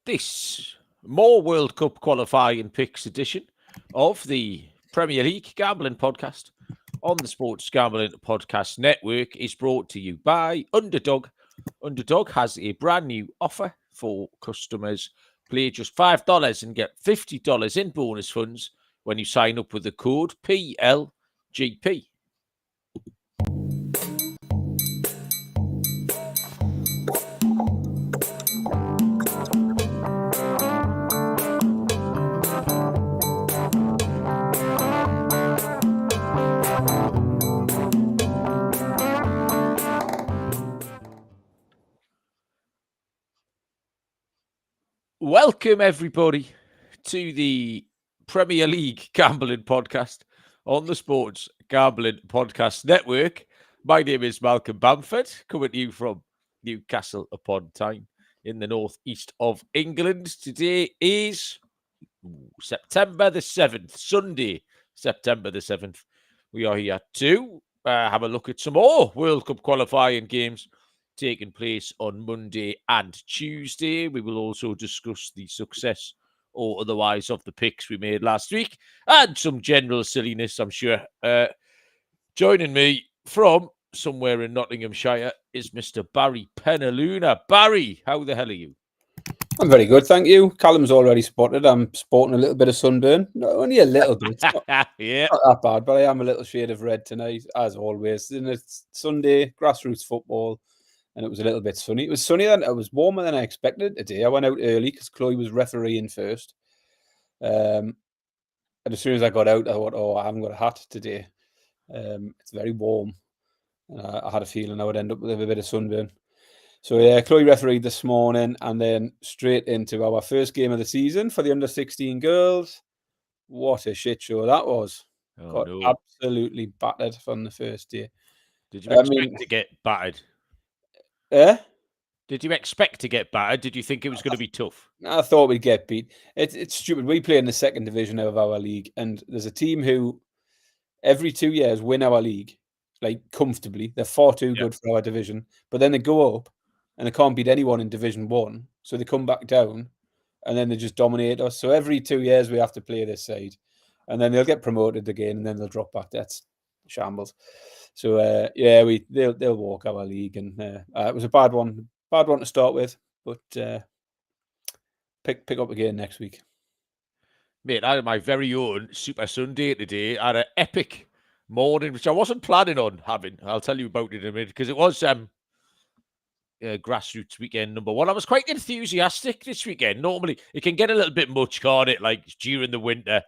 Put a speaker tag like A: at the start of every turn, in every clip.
A: this more World Cup qualifying picks edition of the Premier League Gambling Podcast on the Sports Gambling Podcast Network is brought to you by Underdog. Underdog has a brand new offer for customers. Play just $5 and get $50 in bonus funds when you sign up with the code PLGP. Welcome, everybody, to the Premier League Gambling Podcast on the Sports Gambling Podcast Network. My name is Malcolm Bamford, coming to you from Newcastle upon Tyne in the northeast of England. Today is September the 7th, Sunday, September the 7th. We are here to have a look at some more World Cup qualifying games taking place on Monday and Tuesday. We will also discuss the success or otherwise of the picks we made last week and some general silliness, I'm sure. Joining me from somewhere in Nottinghamshire is Mr. Barry Penaluna. Barry, how the hell are you?
B: I'm very good, thank you. Callum's already spotted. I'm sporting a little bit of sunburn. No, only a little bit. It's not that bad, but I am a little shade of red tonight, as always. And it's Sunday, grassroots football, and it was a little bit sunny. It was sunny, then it was warmer than I expected today. I went out early because Chloe was refereeing first. And as soon as I got out, I thought, oh, I haven't got a hat today. It's very warm. I had a feeling I would end up with a bit of sunburn. So, yeah, Chloe refereed this morning and then straight into our first game of the season for the under-16 girls. What a shit show that was. Got absolutely battered from the first day.
A: Did you expect to get battered? Did you expect to get battered? Did you think it was going to be tough?
B: I thought we'd get beat. It's stupid. We play in the second division of our league, and there's a team who every 2 years win our league, like comfortably. They're far too good for our division, but then they go up and they can't beat anyone in Division 1. So they come back down and then they just dominate us. So every 2 years we have to play this side. And then they'll get promoted again and then they'll drop back. That's shambles. So, they'll walk our league. And it was a bad one to start with. But pick up again next week.
A: Mate, I had my very own Super Sunday today. I had an epic morning, which I wasn't planning on having. I'll tell you about it in a minute, because it was grassroots weekend number one. I was quite enthusiastic this weekend. Normally, it can get a little bit much, can't it? Like during the winter,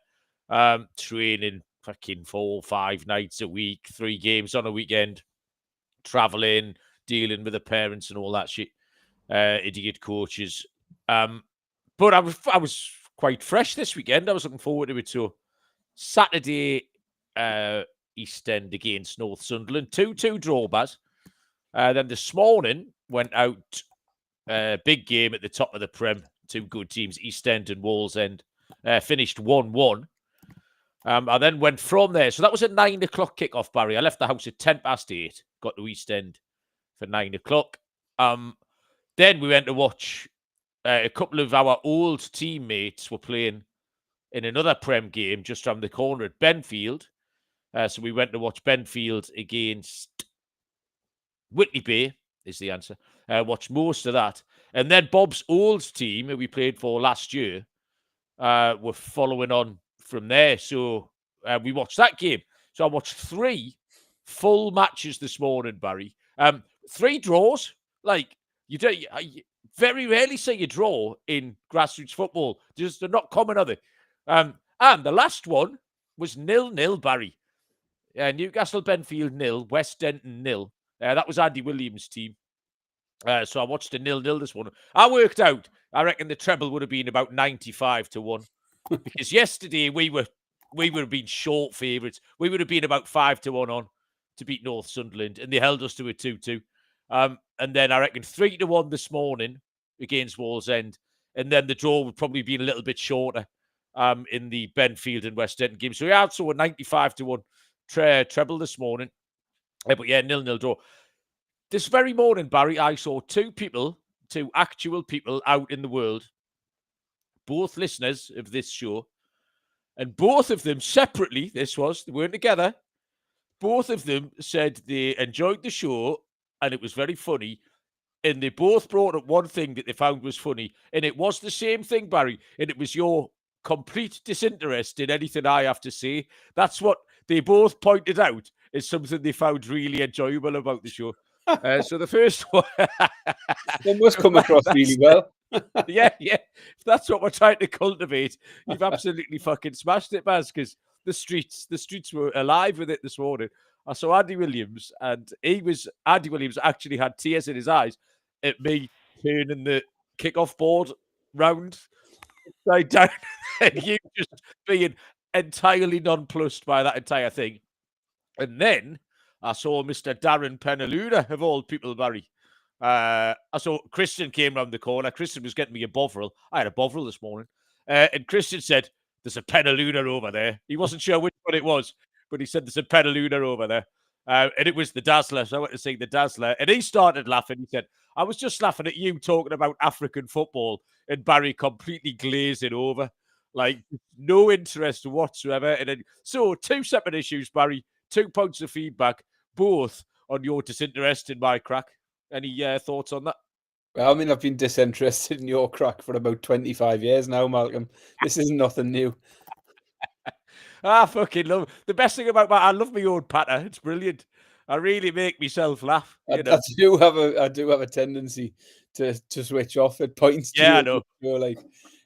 A: training fucking 4 or 5 nights a week, 3 games on a weekend, traveling, dealing with the parents and all that shit, idiot coaches. But I was quite fresh this weekend. I was looking forward to it. So Saturday, East End against North Sunderland, 2-2 drawbacks. Then this morning went out, big game at the top of the Prem. 2 good teams, East End and Wallsend, finished 1-1. I then went from there. So that was a 9 o'clock kickoff, Barry. I left the house at 8:10, got to East End for 9 o'clock. Then we went to watch a couple of our old teammates were playing in another Prem game just around the corner at Benfield. So we went to watch Benfield against Whitley Bay is the answer. Watched most of that. And then Bob's old team, who we played for last year, were following on from there. So we watched that game. So I watched 3 full matches this morning, Barry. 3 draws. Like, you very rarely see a draw in grassroots football. They're not common, are they? And the last one was 0-0, Barry. Newcastle Benfield 0, West Denton 0. That was Andy Williams' team. So I watched a 0-0 this morning. I worked out, I reckon the treble would have been about 95-1. Because yesterday we would have been short favourites. We would have been about 5-1 on to beat North Sunderland, and they held us to a 2-2. And then I reckon 3-1 this morning against Wallsend. And then the draw would probably be a little bit shorter in the Benfield and West End game. So we had so a 95-1 treble this morning. But yeah, 0-0 draw. This very morning, Barry, I saw 2 actual people out in the world both listeners of this show, and both of them separately, they weren't together, both of them said they enjoyed the show and it was very funny. And they both brought up one thing that they found was funny. And it was the same thing, Barry. And it was your complete disinterest in anything I have to say. That's what they both pointed out as something they found really enjoyable about the show. So the first one...
B: It must come across really well.
A: yeah. If that's what we're trying to cultivate, you've absolutely fucking smashed it, Baz, because the streets were alive with it this morning. I saw Andy Williams, and Andy Williams actually had tears in his eyes at me turning the kickoff board round upside down, and you just being entirely nonplussed by that entire thing. And then I saw Mr. Darren Penaluna, of all people, Barry. I saw Christian came round the corner. Christian was getting me a Bovril. I had a Bovril this morning. And Christian said, "There's a Penaluna over there." He wasn't sure which one it was, but he said, "There's a Penaluna over there." And it was the Dazzler. So I went to see the Dazzler. And he started laughing. He said, "I was just laughing at you talking about African football," and Barry completely glazing over. Like, no interest whatsoever. And then, so 2 separate issues, Barry, 2 points of feedback, both on your disinterest in my crack. Any thoughts on that?
B: Well, I mean, I've been disinterested in your crack for about 25 years now, Malcolm. This is nothing new.
A: I fucking love the best thing about I love my own patter. It's brilliant. I really make myself laugh.
B: I do have a tendency to switch off at points.
A: Yeah, I know.
B: Like,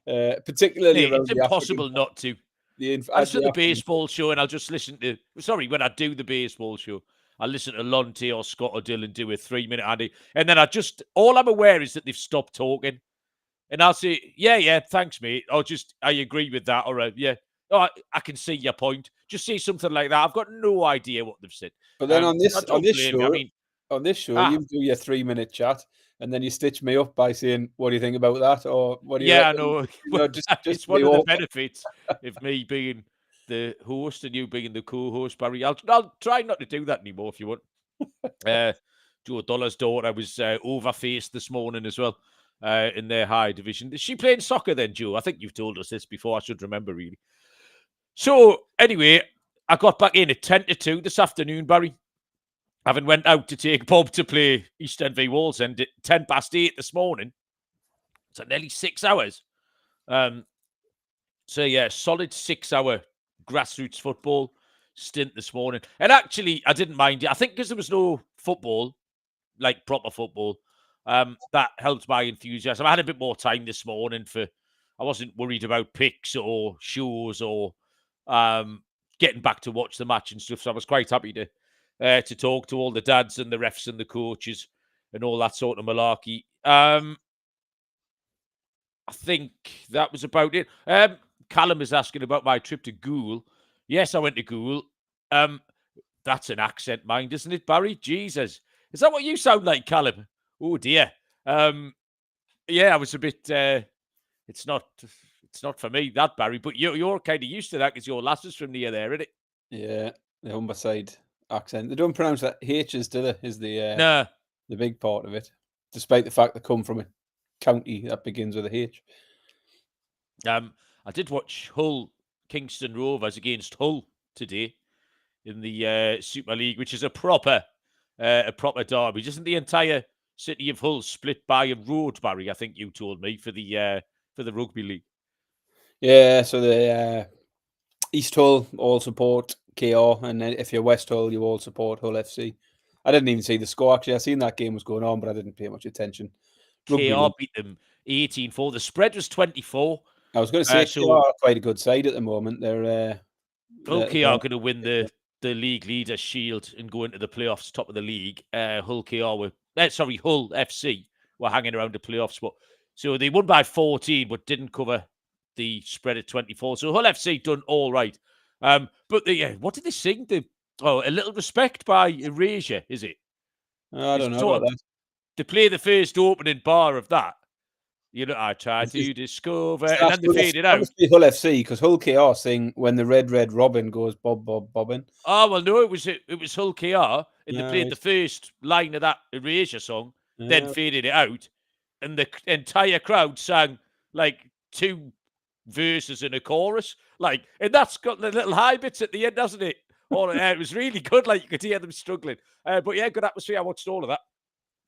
B: particularly around
A: it's impossible not to. I listen to the baseball show, and I'll just listen to. Sorry, when I do the baseball show, I listen to Lonte or Scott or Dylan do a 3-minute Andy, and then all I'm aware is that they've stopped talking, and I'll say, "Yeah, thanks, mate," or just, "I agree with that," or "Yeah, oh, I can see your point." Just say something like that. I've got no idea what they've said.
B: But then on this show, you do your 3-minute chat, and then you stitch me up by saying, "What do you think about that?" Or "What do you?"
A: Yeah, I know.
B: Just
A: it's one of the benefits of me being the host and you being the co-host, Barry. I'll try not to do that anymore if you want. Joe Dollar's daughter was overfaced this morning as well in their high division. Is she playing soccer then, Joe? I think you've told us this before. I should remember, really. So, anyway, I got back in at 10-2 this afternoon, Barry. Having went out to take Bob to play East End v Wallsend at 8:10 this morning. So nearly 6 hours. So, yeah, solid 6-hour grassroots football stint this morning. And actually, I didn't mind it. I think because there was no football, like proper football, that helped my enthusiasm. I had a bit more time this morning I wasn't worried about picks or shows or getting back to watch the match and stuff. So I was quite happy to talk to all the dads and the refs and the coaches and all that sort of malarkey. I think that was about it. Callum is asking about my trip to Goole. Yes, I went to Goole. That's an accent, mind, isn't it, Barry? Jesus. Is that what you sound like, Callum? Oh, dear. Yeah, I was a bit... It's not for me, that, Barry, but you're kind of used to that because your lass is from near there, isn't it?
B: Yeah, the Humberside accent. They don't pronounce that H's, do they? Is the big part of it, despite the fact they come from a county that begins with a H.
A: I did watch Hull Kingston Rovers against Hull today in the Super League, which is a proper derby. Isn't the entire city of Hull split by a road, Barry? I think you told me for the rugby league.
B: Yeah, so the East Hull all support KR, and then if you're West Hull, you all support Hull FC. I didn't even see the score, actually. I seen that game was going on, but I didn't pay much attention.
A: KR beat them 18-4. The spread was 24.
B: I was going to say, KR are quite a good side at the moment. They're
A: KR are going to win the league leader shield and go into the playoffs, top of the league. Hull FC were hanging around the playoff spot. So they won by 14, but didn't cover the spread at 24. So Hull FC done all right. But what did they sing? A Little Respect by Erasure, is it?
B: I don't know about that.
A: To play the first opening bar of that. You know, I tried to discover, and then they faded out.
B: Obviously Hull FC, because Hull KR sing when the red robin goes bob bob bobbing.
A: Oh well, no, it was Hull KR, and they played the first line of that Erasure song, then faded it out, and the entire crowd sang like 2 verses and a chorus. Like, and that's got the little high bits at the end, hasn't it? It was really good. Like, you could hear them struggling. But yeah, good atmosphere. I watched all of that.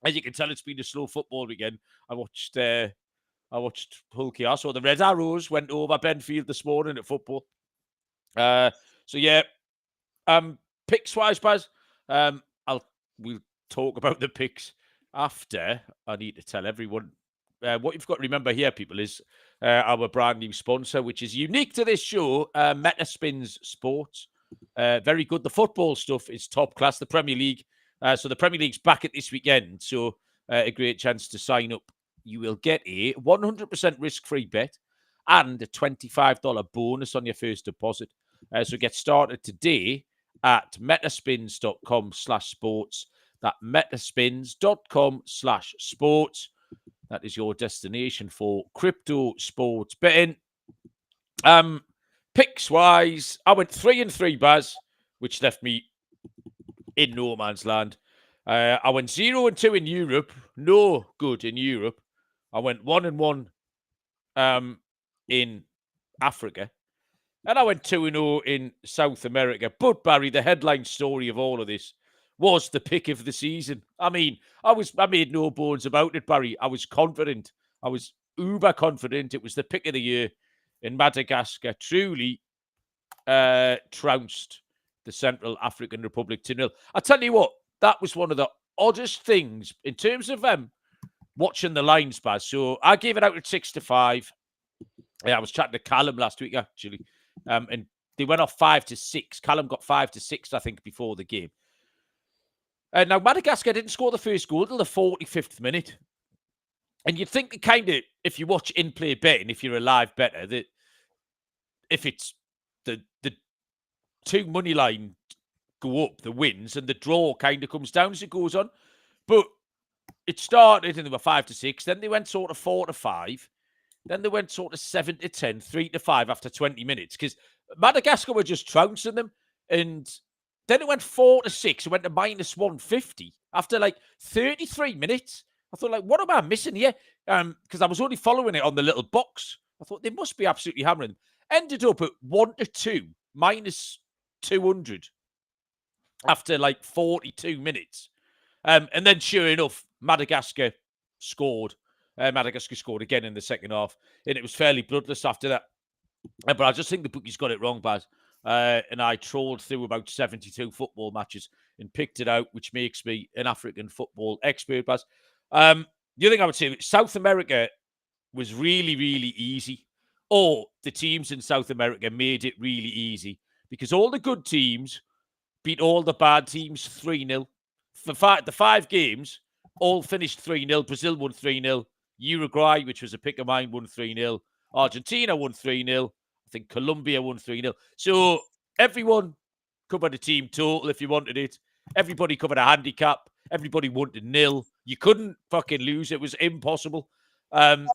A: As you can tell, it's been a slow football weekend. I watched Hull Chaos. So the Red Arrows went over Benfield this morning at football. So yeah, picks wise, Baz. We'll talk about the picks after. I need to tell everyone what you've got to remember here, people, is our brand new sponsor, which is unique to this show, Metaspins Sports. Very good. The football stuff is top class. The Premier League. So the Premier League's back at this weekend. So a great chance to sign up. You will get a 100% risk-free bet and a $25 bonus on your first deposit. So get started today at metaspins.com/sports. That metaspins.com/sports. That is your destination for crypto sports betting. Picks wise, I went 3-3, Baz, which left me in no man's land. I went 0-2 in Europe, no good in Europe. I went 1-1 in Africa, and I went 2-0 in South America. But Barry, the headline story of all of this was the pick of the season. I mean, I made no bones about it, Barry. I was confident. I was uber confident. It was the pick of the year, in Madagascar truly trounced the Central African Republic 2-0. I tell you what, that was one of the oddest things in terms of watching the lines, Baz. So I gave it out at 6-5. Yeah, I was chatting to Callum last week, actually, and they went off 5-6. Callum got 5-6, I think, before the game. Now, Madagascar didn't score the first goal till the 45th minute. And you'd think, kind of, if you watch in-play betting, if you're a live bettor, that if it's the two money line go up, the wins, and the draw kind of comes down as it goes on. But it started and they were 5-6. Then they went sort of 4-5. Then they went sort of 7-10, 3-5 after 20 minutes because Madagascar were just trouncing them. And then it went 4-6. It went to -150 after like 33 minutes. I thought, like, what am I missing here? Because I was only following it on the little box. I thought they must be absolutely hammering. Ended up at 1-2, -200 after like 42 minutes. And then, sure enough, Madagascar scored. Madagascar scored again in the second half, and it was fairly bloodless after that. But I just think the bookies got it wrong, Baz. And I trawled through about 72 football matches and picked it out, which makes me an African football expert, Baz. The other thing I would say, South America was really, really easy. Or the teams in South America made it really easy because all the good teams beat all the bad teams 3-0. The 5 games all finished 3-0. Brazil won 3-0. Uruguay, which was a pick of mine, won 3-0. Argentina won 3-0. I think Colombia won 3-0. So everyone covered a team total if you wanted it. Everybody covered a handicap. Everybody wanted 0. You couldn't fucking lose. It was impossible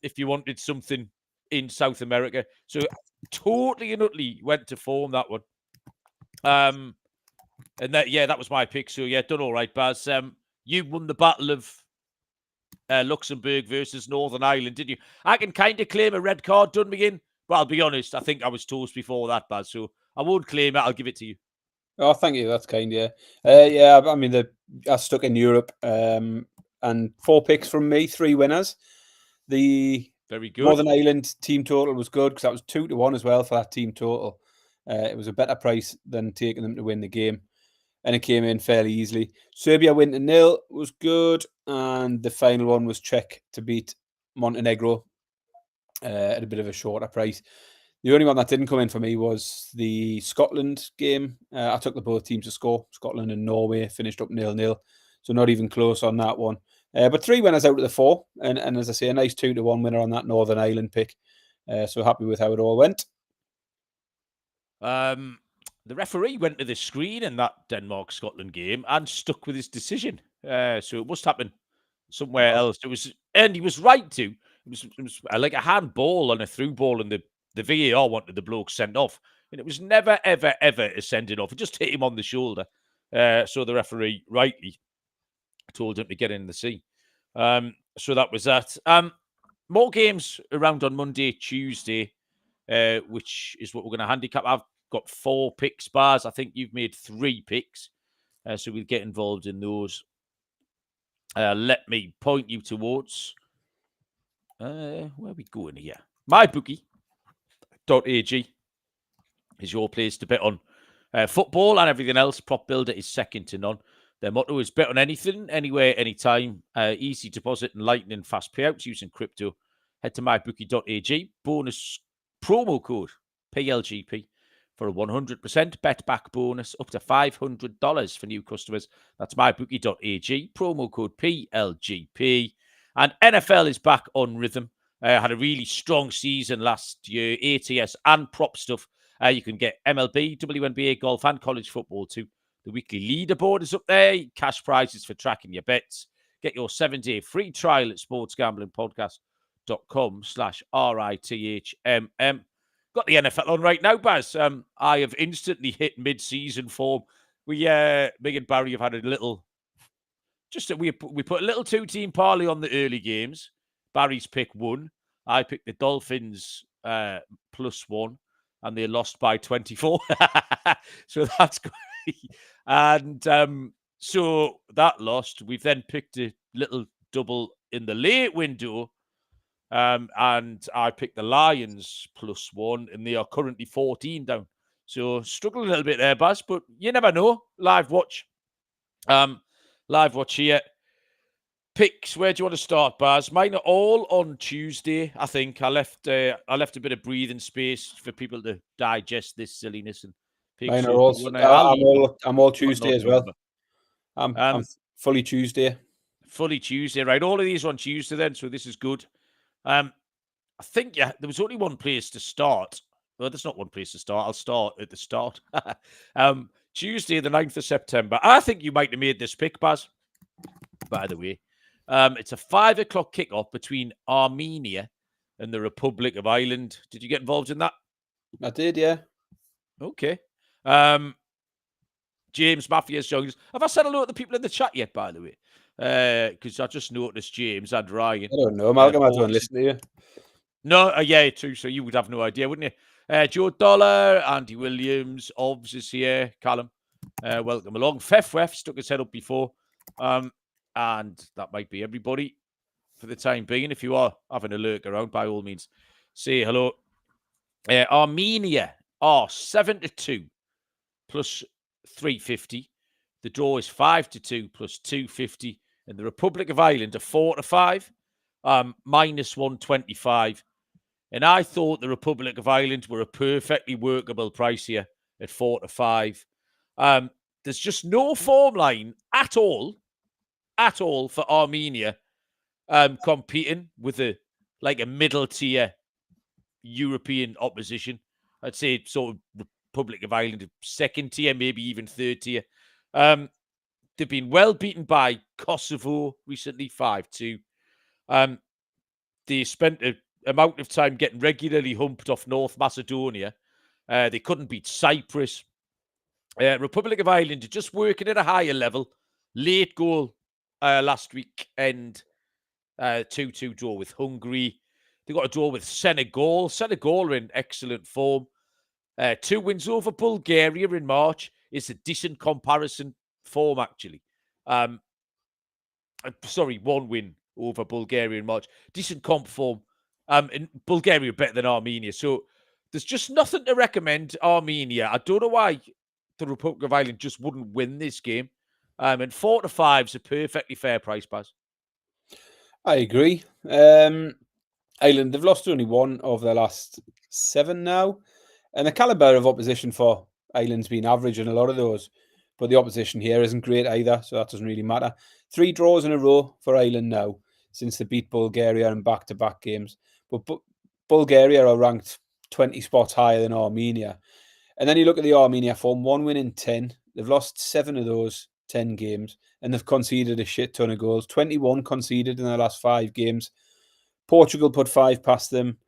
A: if you wanted something in South America. So totally and utterly went to form that one. And that was my pick. So yeah, done all right, Baz. You won the battle of Luxembourg versus Northern Ireland, didn't you? I can kind of claim a red card done me in, but I'll be honest, I think I was toast before that, Baz. So I won't claim it. I'll give it to you.
B: Oh, thank you. That's kind, yeah. Yeah, I mean, I stuck in Europe, and 4 picks from me, 3 winners. The
A: very good
B: Northern Ireland team total was good because that was 2-1 as well for that team total. It was a better price than taking them to win the game, and it came in fairly easily. Serbia win to 0 was good, and the final one was Czech to beat Montenegro at a bit of a shorter price. The only one that didn't come in for me was the Scotland game. I took the both teams to score. Scotland and Norway finished up 0-0, so not even close on that one. But 3 winners out of the 4, and as I say, a nice 2-1 winner on that Northern Ireland pick. So happy with how it all went.
A: The referee went to the screen in that Denmark-Scotland game and stuck with his decision. So it must happen somewhere else. And he was right to. It was like a handball on a through ball, and the VAR wanted the bloke sent off. And it was never, ever, ever a sending off. It just hit him on the shoulder. So the referee rightly told him to get in the sea. So that was that. More games around on Monday, Tuesday. which is what we're going to handicap. I've got 4 picks, Bars. I think you've made 3 picks, so we'll get involved in those. Let me point you towards where are we going here? MyBookie.ag is your place to bet on football and everything else. Prop Builder is second to none. Their motto is bet on anything, anywhere, anytime. Easy deposit and lightning fast payouts using crypto. Head to mybookie.ag. Bonus promo code PLGP for a 100% bet back bonus up to $500 for new customers. That's mybookie.ag. Promo code PLGP. And NFL is back on rhythm. Had a really strong season last year. ATS and prop stuff. You can get MLB, WNBA, golf, and college football too. The weekly leaderboard is up there. Cash prizes for tracking your bets. Get your 7-day free trial at sportsgamblingpodcast.com/RITHMM. Got the NFL on right now, Baz. I have instantly hit mid-season form. Me and Barry have had a little... we put a little 2-team parlay on the early games. Barry's pick won. I picked the Dolphins +1, and they lost by 24. So that's great. And so that lost. We've then picked a little double in the late window, and I picked the Lions +1, and they are currently 14 down. So struggle a little bit there, Baz, but you never know. Live watch. Live watch here. Picks. Where do you want to start, Baz? Mine are all on Tuesday. I think I left a bit of breathing space for people to digest this silliness. And
B: mine are also. I'm all Tuesday as well. I'm fully Tuesday.
A: Fully Tuesday, right? All of these on Tuesday then, so this is good. I think there was only one place to start. Well, there's not one place to start. I'll start at the start. Tuesday, the 9th of September. I think you might have made this pick, Baz, by the way. It's a 5 o'clock kickoff between Armenia and the Republic of Ireland. Did you get involved in that?
B: I did, yeah.
A: Okay. James Matthews joins. Have I said hello to the people in the chat yet, by the way? Because I just noticed James and Ryan.
B: I don't know. Malcolm, I don't listen to you.
A: No, yeah, true. So you would have no idea, wouldn't you? Joe Dollar, Andy Williams, Obs is here. Callum, welcome along. Fef stuck his head up before. And that might be everybody for the time being. If you are having a lurk around, by all means, say hello. Armenia are 7-2 plus 350. The draw is 5-2 plus 250. And the Republic of Ireland are 4-5, minus 125. And I thought the Republic of Ireland were a perfectly workable price here at 4-5. There's just no form line at all for Armenia competing with a middle tier European opposition. I'd say sort of Republic of Ireland, second tier, maybe even third tier. They've been well beaten by Kosovo recently, 5-2. They spent an amount of time getting regularly humped off North Macedonia. They couldn't beat Cyprus. Republic of Ireland are just working at a higher level. Late goal last weekend, 2-2 draw with Hungary. They got a draw with Senegal. Senegal are in excellent form. 2 wins over Bulgaria in March is a decent comparison form, actually. 1 win over Bulgaria in March. Decent comp form. And Bulgaria better than Armenia. So there's just nothing to recommend Armenia. I don't know why the Republic of Ireland just wouldn't win this game. And 4-5 is a perfectly fair price, Baz.
B: I agree. Ireland, they've lost only 1 of their last 7 now. And the calibre of opposition for Ireland's been average in a lot of those. But the opposition here isn't great either, so that doesn't really matter. 3 draws in a row for Ireland now since they beat Bulgaria in back-to-back games. But Bulgaria are ranked 20 spots higher than Armenia. And then you look at the Armenia form, 1 win in 10. They've lost 7 of those 10 games, and they've conceded a shit ton of goals. 21 conceded in their last 5 games. Portugal put 5 past them.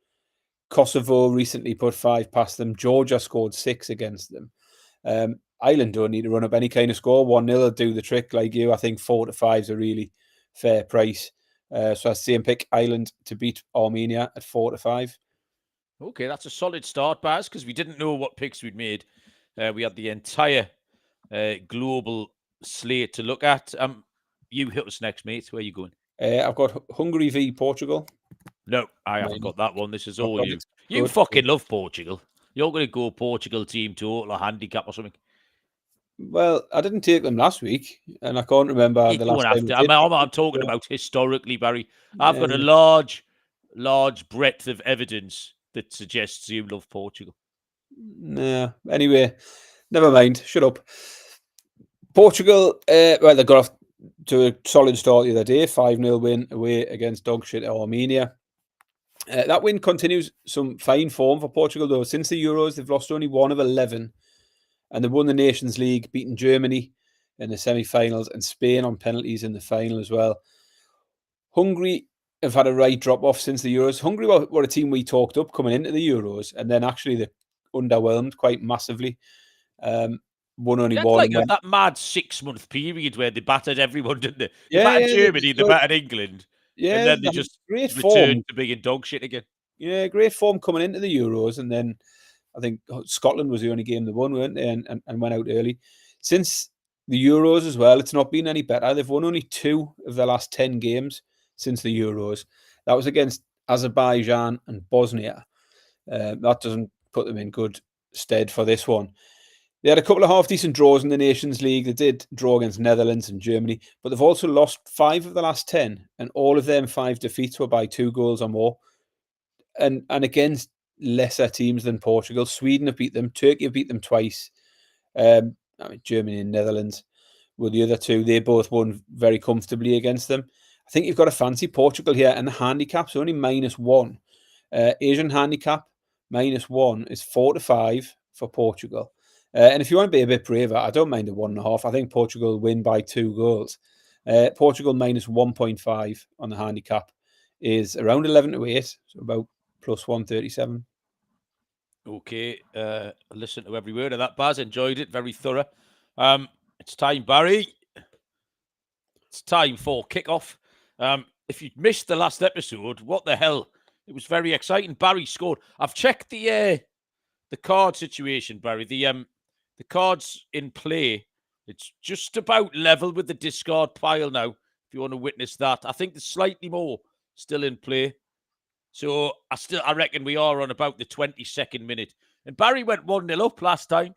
B: Kosovo recently put 5 past them. Georgia scored 6 against them. Ireland don't need to run up any kind of score. 1-0 will do the trick, like you. I think 4-5 is a really fair price. So I see him pick Ireland to beat Armenia at 4-5.
A: Okay, that's a solid start, Baz, because we didn't know what picks we'd made. We had the entire global slate to look at. You hit us next, mate. Where are you going?
B: I've got Hungary v Portugal.
A: No, I haven't got that one. This is all you. You
B: Good.
A: fucking love Portugal. You're going to go Portugal team total or handicap or something.
B: Well, I didn't take them last week, and I can't remember
A: You
B: the
A: don't
B: last
A: have
B: time
A: to.
B: I did.
A: I'm talking about historically, Barry. I've got a large breadth of evidence that suggests you love Portugal.
B: Nah. Anyway, never mind. Shut up. Portugal, well, they got off to a solid start the other day, 5-0 win away against dog shit Armenia. That win continues some fine form for Portugal, though. Since the Euros, they've lost only 1 of 11, and they won the Nations League, beating Germany in the semi-finals and Spain on penalties in the final as well. Hungary have had a right drop-off since the Euros. Hungary were a team we talked up coming into the Euros, and then actually they underwhelmed quite massively. Won only one.
A: Like that mad 6-month period where they battered everyone, didn't they? They
B: Yeah,
A: battered Germany, they battered England, and then they just
B: great
A: returned
B: form
A: to being dog shit again.
B: Yeah, great form coming into the Euros, and then I think Scotland was the only game they won, weren't they? And went out early. Since the Euros as well, it's not been any better. They've won only 2 of their last 10 games since the Euros. That was against Azerbaijan and Bosnia. That doesn't put them in good stead for this one. They had a couple of half-decent draws in the Nations League. They did draw against Netherlands and Germany, but they've also lost 5 of the last 10, and all of them 5 defeats were by 2 goals or more. And against lesser teams than Portugal. Sweden have beat them. Turkey have beat them twice. Germany and Netherlands were the other 2. They both won very comfortably against them. I think you've got to fancy Portugal here, and the handicap's only -1. Asian handicap -1 is 4-5 for Portugal. And if you want to be a bit braver, I don't mind a 1.5. I think Portugal win by 2 goals. Portugal -1.5 on the handicap is around 11 to 8, so about +137.
A: Okay, listen to every word of that, Baz. Enjoyed it, very thorough. It's time, Barry. It's time for kickoff. If you'd missed the last episode, what the hell? It was very exciting. Barry scored. I've checked the card situation, Barry. The cards in play, it's just about level with the discard pile now. If you want to witness that, I think there's slightly more still in play. So I reckon we are on about the 22nd minute. And Barry went 1-0 up last time.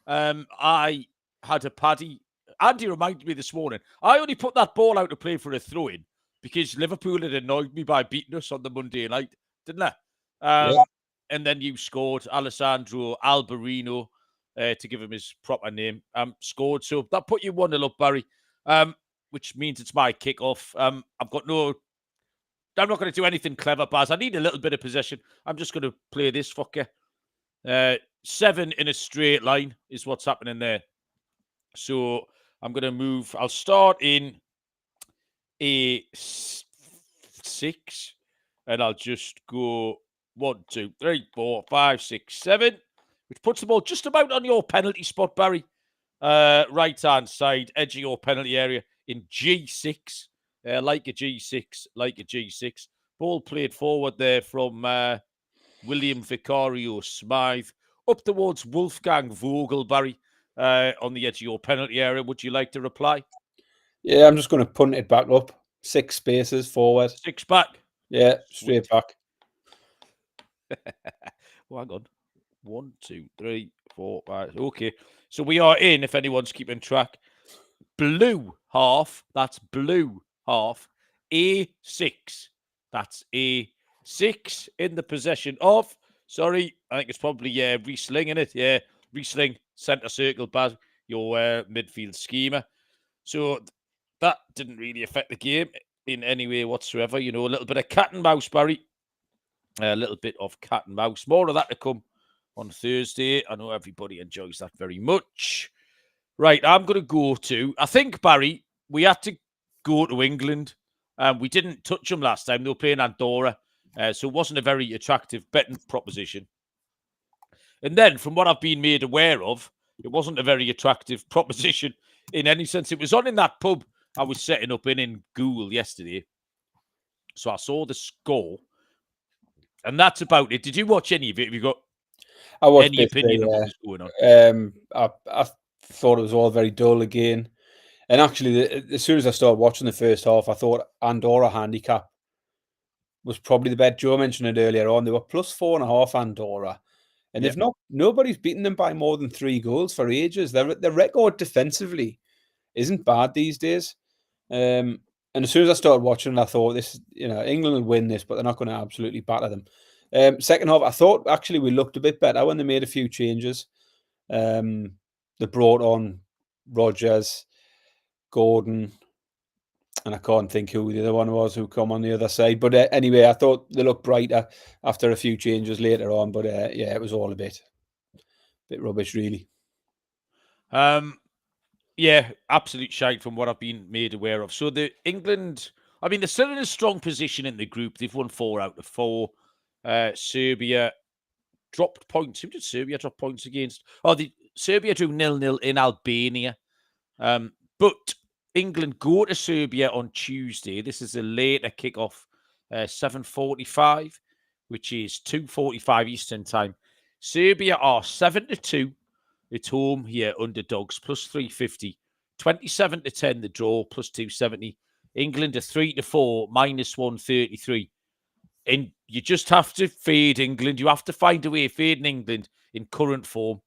A: I had a paddy. Andy reminded me this morning, I only put that ball out to play for a throw-in because Liverpool had annoyed me by beating us on the Monday night, didn't they? And then you scored. Alessandro Alberino, to give him his proper name, scored. So that put you 1-0 up, Barry, which means it's my kickoff. I'm not going to do anything clever, Baz. I need a little bit of possession. I'm just going to play this fucker. 7 in a straight line is what's happening there. So I'm going to move. I'll start in a 6, and I'll just go 1, 2, 3, 4, 5, 6, 7, which puts the ball just about on your penalty spot, Barry. Right-hand side, edge of your penalty area in G6. Like a G6. Ball played forward there from William Vicario Smythe up towards Wolfgang Vogel, Barry, on the edge of your penalty area. Would you like to reply?
B: Yeah, I'm just going to punt it back up. 6 spaces forward.
A: 6 back?
B: Yeah, straight back.
A: Well, hang on. 1, 2, 3, 4, 5. Okay. So we are in, if anyone's keeping track, blue half. That's blue half. A6. That's A6 in the possession of. Sorry, I think it's probably Riesling in it. Yeah, Riesling, centre circle, Baz, your midfield schemer. So that didn't really affect the game in any way whatsoever. You know, a little bit of cat and mouse, Barry. A little bit of cat and mouse. More of that to come on Thursday. I know everybody enjoys that very much. Right, I'm going to go to, I think, Barry, we had to go to England. We didn't touch them last time. They were playing Andorra. So it wasn't a very attractive betting proposition. And then, from what I've been made aware of, it wasn't a very attractive proposition in any sense. It was on in that pub I was setting up in Google yesterday. So I saw the score. And that's about it. Did you watch any of it? Have you got
B: I watched
A: any opinion of what was going on?
B: I thought it was all very dull again. And actually, as soon as I started watching the first half, I thought Andorra handicap was probably the bet. Joe mentioned it earlier on. They were plus 4.5 Andorra. And
A: Yeah.
B: nobody's beaten them by more than 3 goals for ages. Their record defensively isn't bad these days. And as soon as I started watching, I thought England will win this, but they're not going to absolutely batter them. Second half, I thought actually we looked a bit better when they made a few changes. They brought on Rogers, Gordon, and I can't think who the other one was who come on the other side. But anyway, I thought they looked brighter after a few changes later on. But yeah, it was all a bit rubbish, really.
A: Yeah, absolute shite from what I've been made aware of. So the England, I mean, they're still in a strong position in the group. They've won 4 out of 4. Serbia dropped points. Who did Serbia drop points against? Serbia drew 0-0 in Albania. But England go to Serbia on Tuesday. This is a later kickoff, 7:45, which is 2:45 Eastern time. Serbia are 7-2. It's home here, underdogs, plus 350. 27-10, the draw, plus 270. England are 3-4, minus 133. And you just have to fade England. You have to find a way of fading England in current form.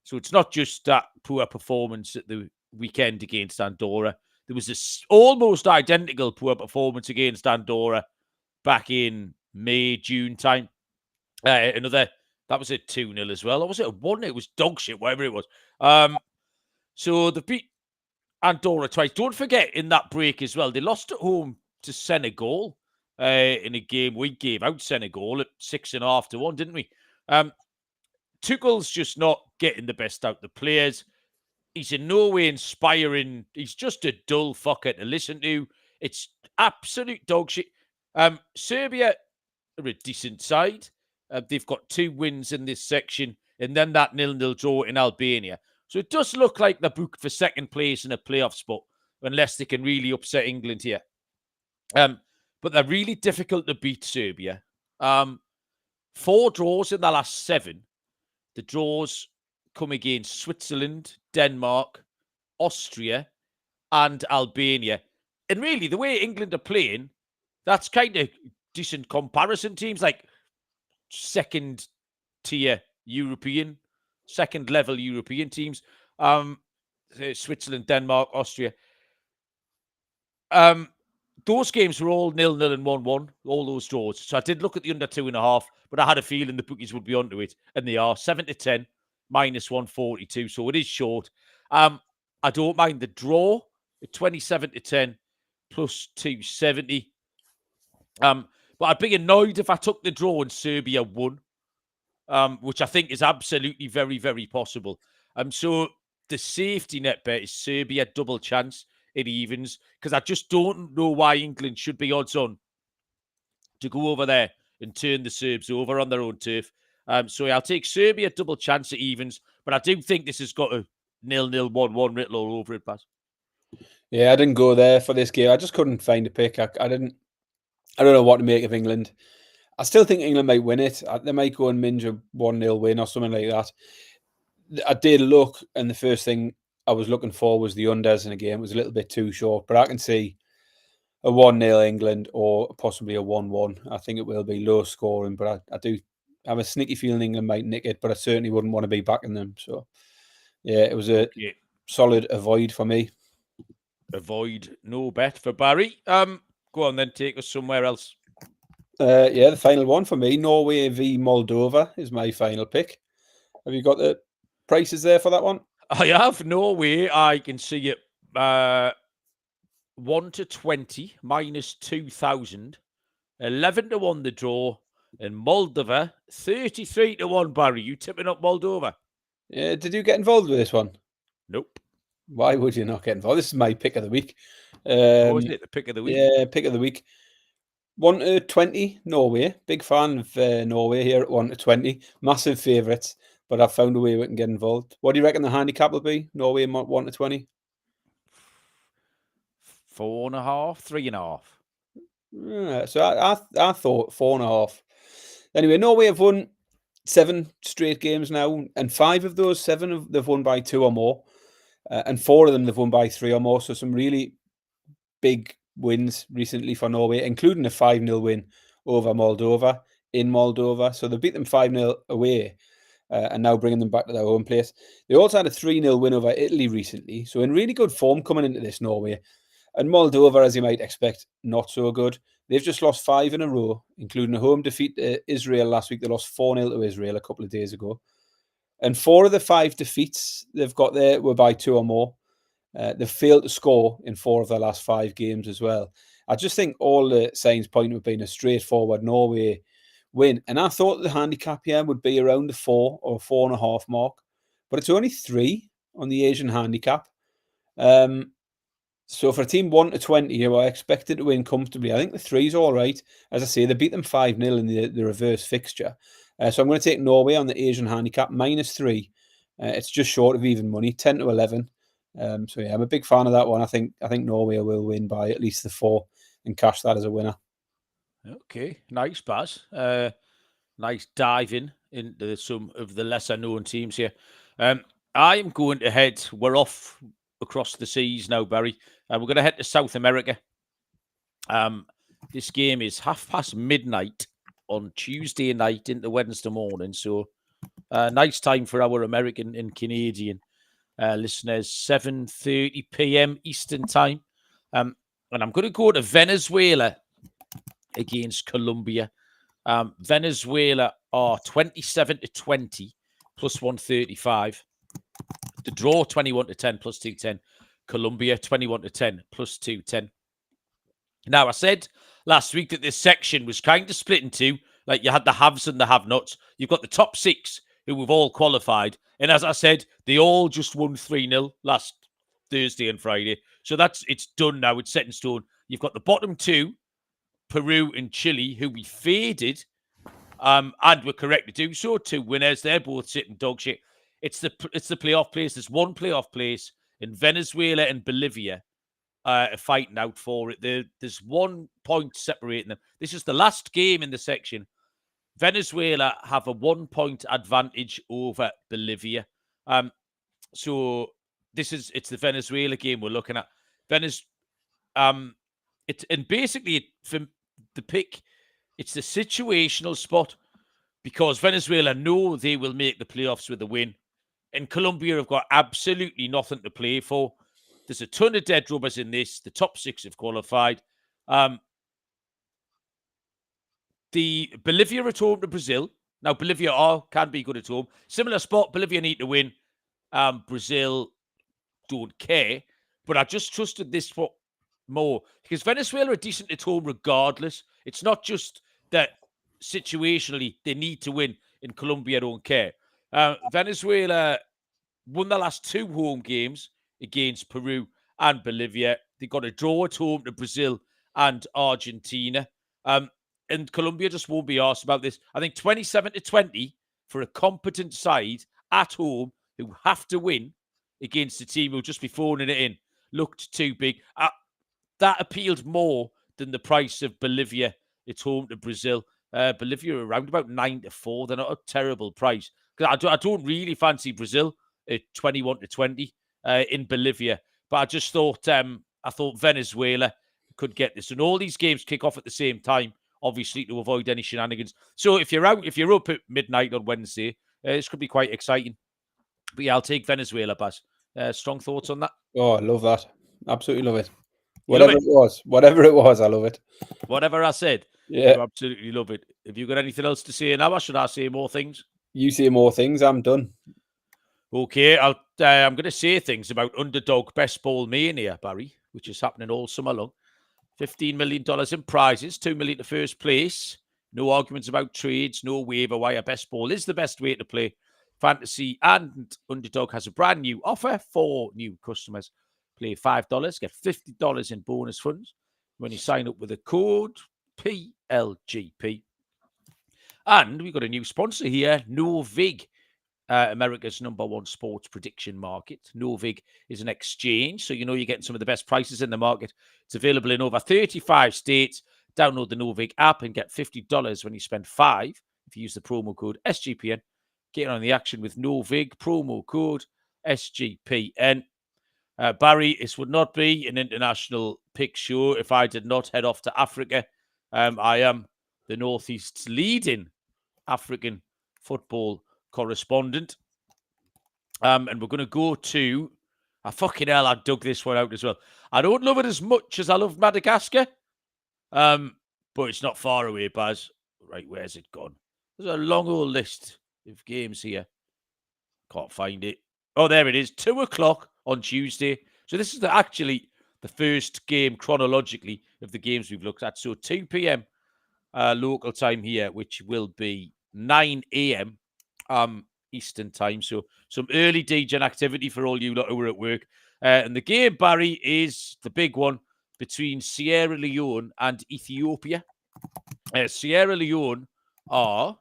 A: So it's not just that poor performance at the weekend against Andorra. There was this almost identical poor performance against Andorra back in May, June time. That was a 2-0 as well. Or was it a 1? It was dog shit, whatever it was. So they beat Andorra twice. Don't forget, in that break as well, they lost at home to Senegal in a game we gave out Senegal at 6.5-1, didn't we? Tuchel's just not getting the best out of the players. He's in no way inspiring. He's just a dull fucker to listen to. It's absolute dog shit. Serbia are a decent side. They've got 2 wins in this section, and then that 0-0 draw in Albania. So it does look like they're booked for second place in a playoff spot, unless they can really upset England here. But they're really difficult to beat, Serbia. 4 draws in the last 7. The draws come against Switzerland, Denmark, Austria, and Albania. And really, the way England are playing, that's kind of decent comparison teams, like second tier European, second level European teams. Switzerland, Denmark, Austria. Those games were all 0-0 and 1-1, all those draws. So I did look at the under 2.5, but I had a feeling the bookies would be onto it, and they are 7-10, minus 142. So it is short. I don't mind the draw at 27-10, plus 270. But I'd be annoyed if I took the draw and Serbia won, which I think is absolutely very, very possible. So the safety net bet is Serbia double chance. It evens, because I just don't know why England should be odds on to go over there and turn the Serbs over on their own turf. So I'll take Serbia double chance at evens, but I do think this has got a 0-0, 1-1 written all over it, Baz.
B: Yeah, I didn't go there for this game. I just couldn't find a pick. I don't know what to make of England. I still think England might win it. They might go and minge a 1-0 win or something like that. I did look, and the first thing I was looking for was the unders in a game. It was a little bit too short, but I can see a 1-0 England or possibly a 1-1. I think it will be low scoring, but I do have a sneaky feeling England might nick it, but I certainly wouldn't want to be backing them. So, yeah, it was a solid avoid for me.
A: Avoid, no bet for Barry. Go on then, take us somewhere else.
B: Yeah, the final one for me, Norway v Moldova, is my final pick. Have you got the prices there for that one?
A: I have Norway. I can see it 1-20, minus 2,000. 11-1 the draw. And Moldova, 33-1, Barry. You tipping up Moldova?
B: Yeah, did you get involved with this one?
A: Nope.
B: Why would you not get involved? This is my pick of the week.
A: Is it the pick of the week?
B: Yeah, pick of the week. 1-20, Norway. Big fan of Norway here at 1-20. Massive favourites, but I've found a way we can get involved. What do you reckon the handicap will be? Norway 1-20?
A: 4.5, 3.5.
B: So I thought 4.5. Anyway, Norway have won 7 straight games now, and 5 of those 7 they've won by 2 or more, and 4 of them they've won by 3 or more. So some really big wins recently for Norway, including a 5-0 win over Moldova in Moldova. So they beat them 5-0 away, and now bringing them back to their home place. They also had a 3-0 win over Italy recently. So in really good form coming into this, Norway. And Moldova, as you might expect, not so good. They've just lost 5 in a row, including a home defeat to Israel last week. They lost 4-0 to Israel a couple of days ago. And 4 of the 5 defeats they've got there were by 2 or more. They've failed to score in 4 of their last 5 games as well. I just think all the signs point to it being a straightforward Norway win. And I thought the handicap here would be around the 4 or 4.5 mark, but it's only 3 on the Asian handicap. So for a team 1 to 20, who I expected to win comfortably, I think the 3's all right. As I say, they beat them 5-0 in the reverse fixture. So I'm going to take Norway on the Asian handicap, -3. It's just short of even money, 10 to 11. So yeah, I'm a big fan of that one. I think Norway will win by at least the 4 and cash that as a winner.
A: Okay, nice, Baz. Nice diving into some of the lesser known teams here. I am going to head. We're off across the seas now, Barry. We're going to head to South America. This game is midnight on Tuesday night into Wednesday morning. So nice time for our American and Canadian listeners, 7:30 p.m. Eastern time. And I'm going to go to Venezuela against Colombia. Venezuela are 27-20 plus 135. The draw 21-10 plus 210. Colombia 21-10 plus 210. Now, I said last week that this section was kind of split in two. Like you had the haves and the have-nots. You've got the top 6 who have all qualified. And as I said, they all just won 3-0 last Thursday and Friday. So it's done now. It's set in stone. You've got the bottom 2, Peru and Chile, who we faded, and were correct to do so. 2 winners. They're both sitting dog shit. It's the playoff place. There's one playoff place in Venezuela and Bolivia are fighting out for it. There's 1 point separating them. This is the last game in the section. Venezuela have a 1 point advantage over Bolivia. So it's the Venezuela game we're looking at. And basically for the pick, it's the situational spot because Venezuela know they will make the playoffs with a win. And Colombia have got absolutely nothing to play for. There's a ton of dead rubbers in this. The top 6 have qualified. The Bolivia at home to Brazil. Now, Bolivia can be good at home. Similar spot. Bolivia need to win. Brazil don't care. But I just trusted this spot more because Venezuela are decent at home regardless. It's not just that situationally they need to win and Colombia don't care. Venezuela won the last 2 home games against Peru and Bolivia. They got a draw at home to Brazil and Argentina. And Colombia just won't be asked about this. I think 27-20 for a competent side at home who have to win against a team who'll just be phoning it in looked too big. That appealed more than the price of Bolivia at home to Brazil. Bolivia are around about 9-4. They're not a terrible price. Because I don't really fancy Brazil at 21-20 in Bolivia. But I just thought Venezuela could get this. And all these games kick off at the same time, obviously, to avoid any shenanigans. So if you're up at midnight on Wednesday, this could be quite exciting. But yeah, I'll take Venezuela, Baz. Strong thoughts on that?
B: Oh, I love that. Absolutely love it. Whatever it was, I love it.
A: Whatever I said,
B: yeah,
A: you absolutely love it. Have you got anything else to say now, or should I say more things?
B: You say more things. I'm done.
A: Okay, I'm going to say things about Underdog Best Ball Mania, Barry, which is happening all summer long. $15 million in prizes, $2 million to first place. No arguments about trades, no waiver wire. Best Ball is the best way to play fantasy, and Underdog has a brand new offer for new customers. Play $5, get $50 in bonus funds when you sign up with a code PLGP. And we've got a new sponsor here, Novig, America's #1 sports prediction market. Novig is an exchange, so you're getting some of the best prices in the market. It's available in over 35 states. Download the Novig app and get $50 when you spend $5. if you use the promo code SGPN, get on the action with no vig, promo code SGPN. Barry, this would not be an international pick show if I did not head off to Africa. I am the Northeast's leading African football correspondent. And we're going to go to... fucking hell, I dug this one out as well. I don't love it as much as I love Madagascar. But it's not far away, Baz. Right, where's it gone? There's a long old list of games here. Can't find it. Oh, there it is. 2 o'clock on Tuesday. So this is actually the first game chronologically of the games we've looked at. So 2 p.m. Local time here, which will be 9 a.m. Eastern time. So some early DJing activity for all you lot who are at work. And the game, Barry, is the big one between Sierra Leone and Ethiopia. Sierra Leone are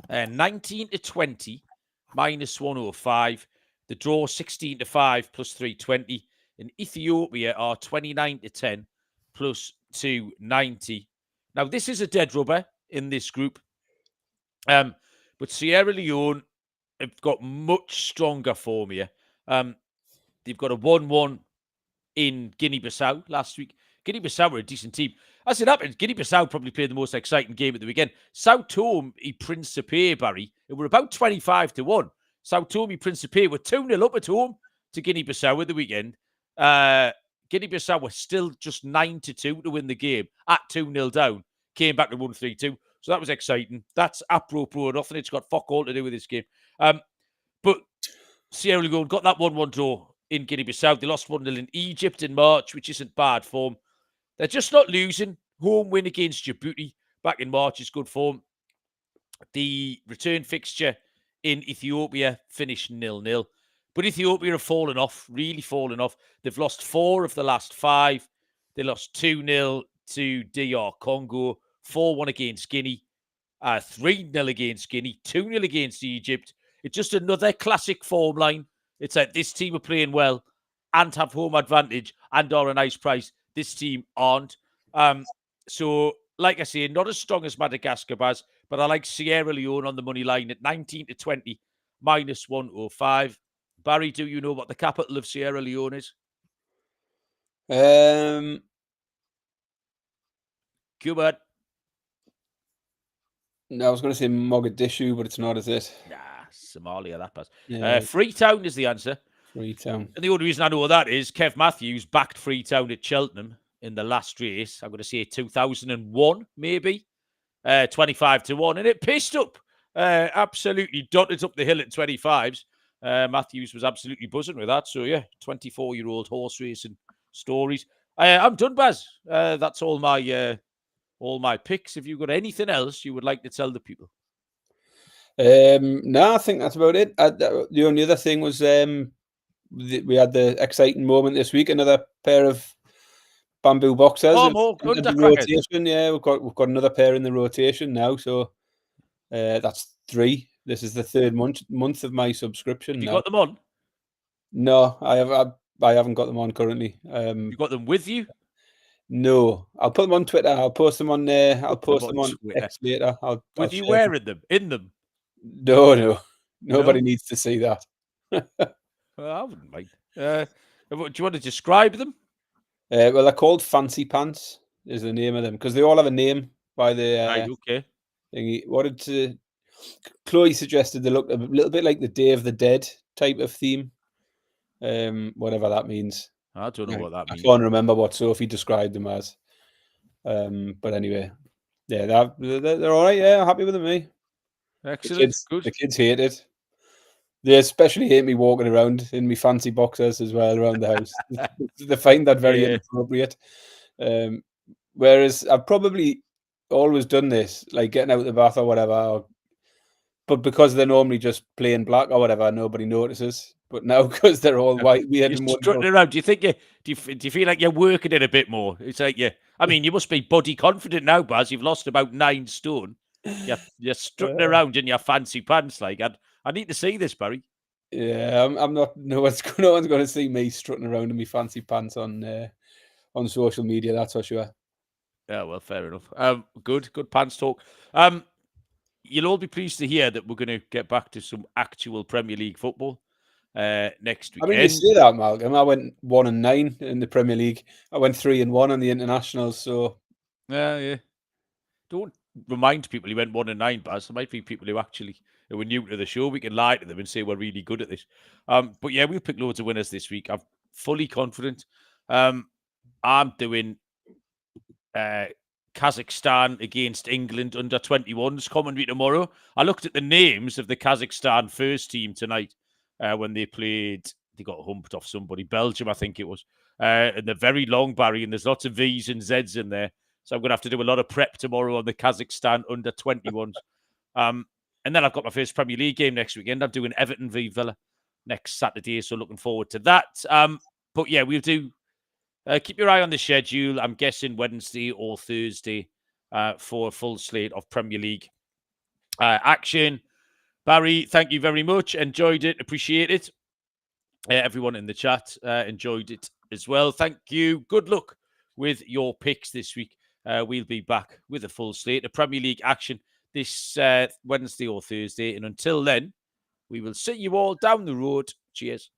A: 19 to 20, minus 105. The draw 16 to 5, plus 320. And Ethiopia are 29 to 10, plus 290. Now, this is a dead rubber in this group. But Sierra Leone have got much stronger form here. They've got a 1-1 in Guinea-Bissau last week. Guinea-Bissau were a decent team. As it happened, Guinea-Bissau probably played the most exciting game at the weekend. Sao Tome y Principe, Barry, it were about 25 to 1. Sao Tome y Principe were 2-0 up at home to Guinea-Bissau at the weekend. Guinea-Bissau were still just 9-2 to win the game at 2-0 down. Came back to 1-3-2. So that was exciting. That's apropos nothing. It's got fuck all to do with this game. But Sierra Leone got that 1-1 draw in Guinea-Bissau. They lost 1-0 in Egypt in March, which isn't bad form. They're just not losing. Home win against Djibouti back in March is good form. The return fixture in Ethiopia finished 0-0. But Ethiopia have fallen off, really fallen off. They've lost 4 of the last 5. They lost 2-0 to DR Congo, 4-1 against Guinea, 3-0 against Guinea, 2-0 against Egypt. It's just another classic form line. It's like this team are playing well and have home advantage and are a nice price. This team aren't. So, like I say, not as strong as Madagascar, Baz, but I like Sierra Leone on the money line at 19 to 20, minus 105. Barry, do you know what the capital of Sierra Leone is? Cuba.
B: No, I was going to say Mogadishu, but it's not, is it?
A: Nah, Somalia, that pass.
B: Yeah.
A: Freetown is the answer.
B: Freetown.
A: And the only reason I know that is Kev Matthews backed Freetown at Cheltenham in the last race. I'm going to say 2001, maybe. 25 to 1. And it pissed up. Absolutely dotted up the hill at 25s. Matthews was absolutely buzzing with that. So, yeah, 24-year-old horse racing stories. I'm done, Baz. That's all my picks. If you've got anything else you would like to tell the people?
B: No, I think that's about it. The only other thing was we had the exciting moment this week. Another pair of bamboo boxers.
A: Oh, more
B: rotation. Yeah, we've got another pair in the rotation now. So that's 3. This is the 3rd month of my subscription.
A: Have you got them on?
B: No, I haven't got them on currently.
A: You got them with you?
B: No, I'll put them on Twitter. I'll post them on I'll post them on X later.
A: With you wearing them? In them?
B: No. Nobody needs to see that.
A: I wouldn't mind. Do you want to describe them?
B: Well, they're called Fancy Pants, is the name of them, because they all have a name by the
A: right, okay.
B: thingy. Chloe suggested they look a little bit like the Day of the Dead type of theme. Whatever that means.
A: I don't know what that means.
B: I can't remember what Sophie described them as. But anyway, yeah, they're all right. Yeah, happy with them, me.
A: Excellent.
B: The kids hate it. They especially hate me walking around in my fancy boxers as well around the house. They find that very inappropriate. Whereas I've probably always done this, like getting out of the bath or whatever. But because they're normally just plain black or whatever, nobody notices. But now, because they're all white, weird and
A: strutting around. Do you feel like you're working it a bit more? It's like I mean, you must be body confident now, Baz. You've lost about 9 stone. You're strutting around in your fancy pants. Like I need to see this, Barry.
B: Yeah, I'm not. No one's going to see me strutting around in my fancy pants on social media. That's for sure.
A: Yeah, well, fair enough. Good pants talk. you'll all be pleased to hear that we're going to get back to some actual Premier League football next weekend.
B: I mean, you say that, Malcolm. I went 1-9 in the Premier League. I went 3-1 on the internationals. So
A: yeah. Don't remind people he went 1-9, Baz. There might be people who were new to the show. We can lie to them and say we're really good at this. But yeah, we'll pick loads of winners this week. I'm fully confident. I'm doing Kazakhstan against England under 21s commentary tomorrow. I looked at the names of the Kazakhstan first team tonight when they played. They got humped off somebody, Belgium, I think it was. And they're very long, Barry, and there's lots of V's and Z's in there. So I'm going to have to do a lot of prep tomorrow on the Kazakhstan under 21s. And then I've got my first Premier League game next weekend. I'm doing Everton v Villa next Saturday, so looking forward to that. But yeah, we'll do. Keep your eye on the schedule. I'm guessing Wednesday or Thursday for a full slate of Premier League action. Barry, thank you very much. Enjoyed it. Appreciate it. Everyone in the chat enjoyed it as well. Thank you. Good luck with your picks this week. We'll be back with a full slate of Premier League action this Wednesday or Thursday. And until then, we will see you all down the road. Cheers.